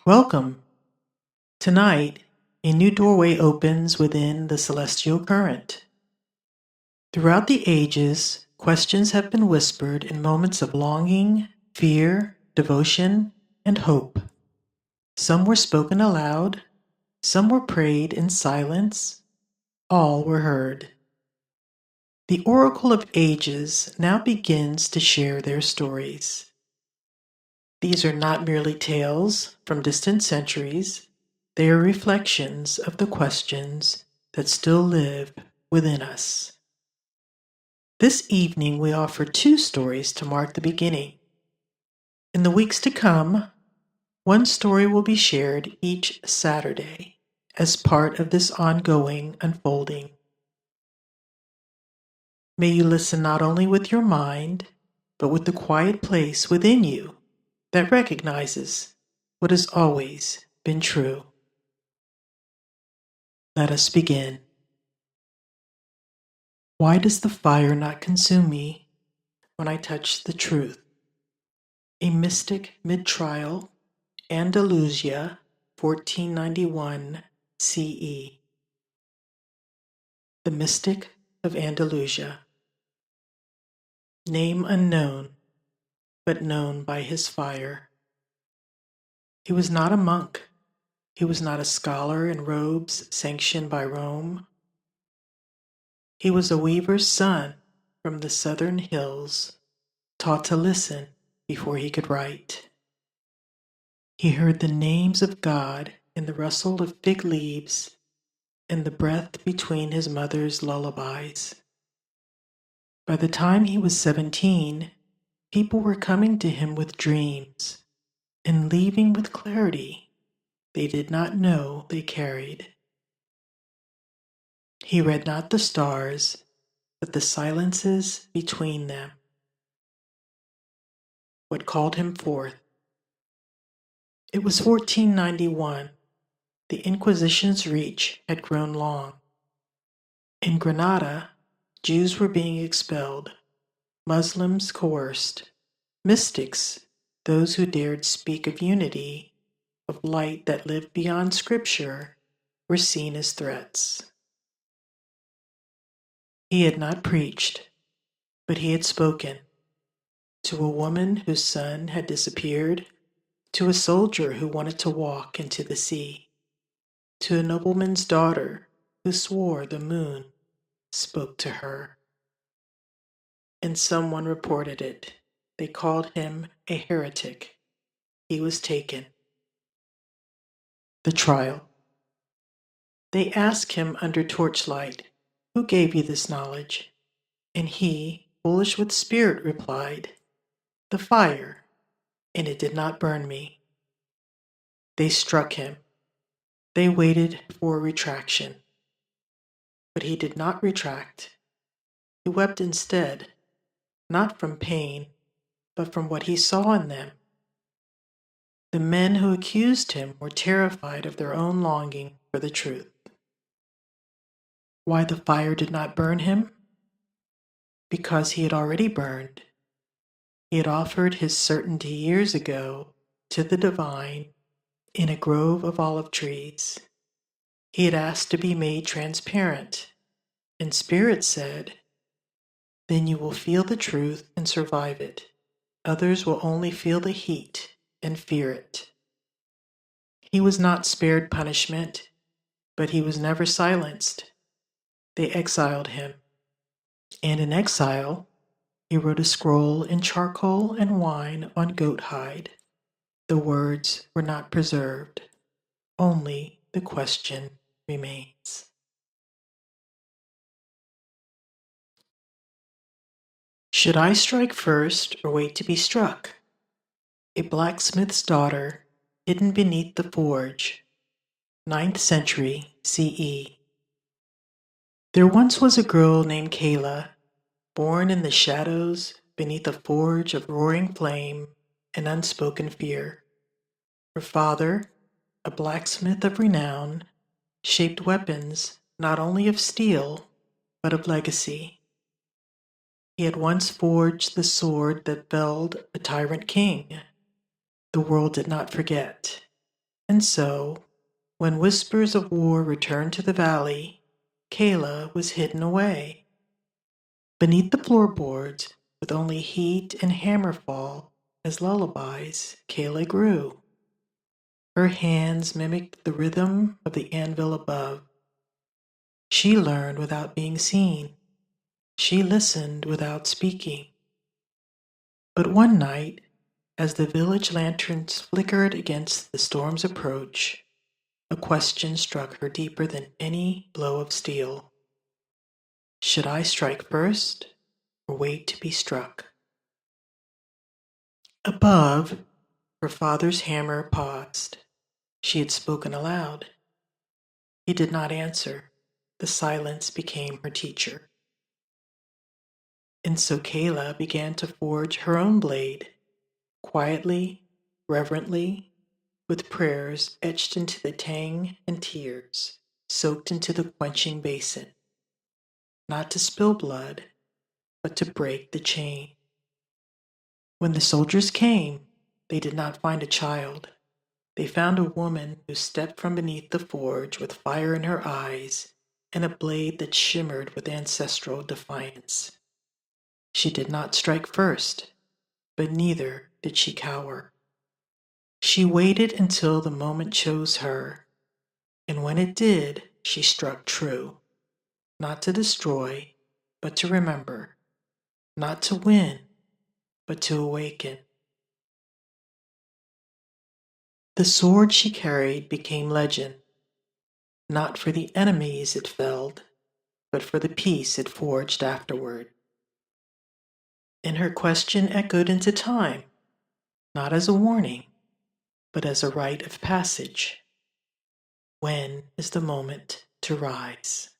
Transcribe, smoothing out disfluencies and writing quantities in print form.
Welcome. Tonight, a new doorway opens within the celestial current. Throughout the ages, questions have been whispered in moments of longing, fear, devotion, and hope. Some were spoken aloud, some were prayed in silence, all were heard. The Oracle of Ages now begins to share their stories. These are not merely tales from distant centuries, they are reflections of the questions that still live within us. This evening, we offer two stories to mark the beginning. In the weeks to come, one story will be shared each Saturday as part of this ongoing unfolding. May you listen not only with your mind, but with the quiet place within you that recognizes what has always been true. Let us begin. Why does the fire not consume me when I touch the truth? A mystic mid-trial, Andalusia, 1491 CE. The Mystic of Andalusia. Name unknown, but known by his fire. He was not a monk. He was not a scholar in robes sanctioned by Rome. He was a weaver's son from the southern hills, taught to listen before he could write. He heard the names of God in the rustle of fig leaves and the breath between his mother's lullabies. By the time he was 17, people were coming to him with dreams and leaving with clarity they did not know they carried. He read not the stars, but the silences between them. What called him forth? It was 1491. The Inquisition's reach had grown long. In Granada, Jews were being expelled, Muslims coerced, mystics, those who dared speak of unity, of light that lived beyond Scripture, were seen as threats. He had not preached, but he had spoken to a woman whose son had disappeared, to a soldier who wanted to walk into the sea, to a nobleman's daughter who swore the moon spoke to her. And someone reported it. They called him a heretic. He was taken. The trial. They asked him under torchlight, "Who gave you this knowledge?" And he, foolish with spirit, replied, "The fire, and it did not burn me." They struck him. They waited for a retraction. But he did not retract. He wept instead, not from pain, but from what he saw in them. The men who accused him were terrified of their own longing for the truth. Why the fire did not burn him? Because he had already burned. He had offered his certainty years ago to the divine in a grove of olive trees. He had asked to be made transparent, and Spirit said, "Then you will feel the truth and survive it. Others will only feel the heat and fear it." He was not spared punishment, but he was never silenced. They exiled him, and in exile, he wrote a scroll in charcoal and wine on goat hide. The words were not preserved, only the question remains. Should I strike first or wait to be struck? A blacksmith's daughter, hidden beneath the forge, 9th century CE. There once was a girl named Kayla, born in the shadows beneath a forge of roaring flame and unspoken fear. Her father, a blacksmith of renown, shaped weapons not only of steel, but of legacy. He had once forged the sword that felled a tyrant king. The world did not forget. And so, when whispers of war returned to the valley, Kayla was hidden away. Beneath the floorboards, with only heat and hammerfall as lullabies, Kayla grew. Her hands mimicked the rhythm of the anvil above. She learned without being seen. She listened without speaking. But one night, as the village lanterns flickered against the storm's approach, a question struck her deeper than any blow of steel. Should I strike first, or wait to be struck? Above, her father's hammer paused. She had spoken aloud. He did not answer. The silence became her teacher. And so Kayla began to forge her own blade, quietly, reverently, with prayers etched into the tang and tears soaked into the quenching basin, not to spill blood, but to break the chain. When the soldiers came, they did not find a child. They found a woman who stepped from beneath the forge with fire in her eyes and a blade that shimmered with ancestral defiance. She did not strike first, but neither did she cower. She waited until the moment chose her, and when it did, she struck true, not to destroy, but to remember, not to win, but to awaken. The sword she carried became legend, not for the enemies it felled, but for the peace it forged afterward. And her question echoed into time, not as a warning, but as a rite of passage. When is the moment to rise?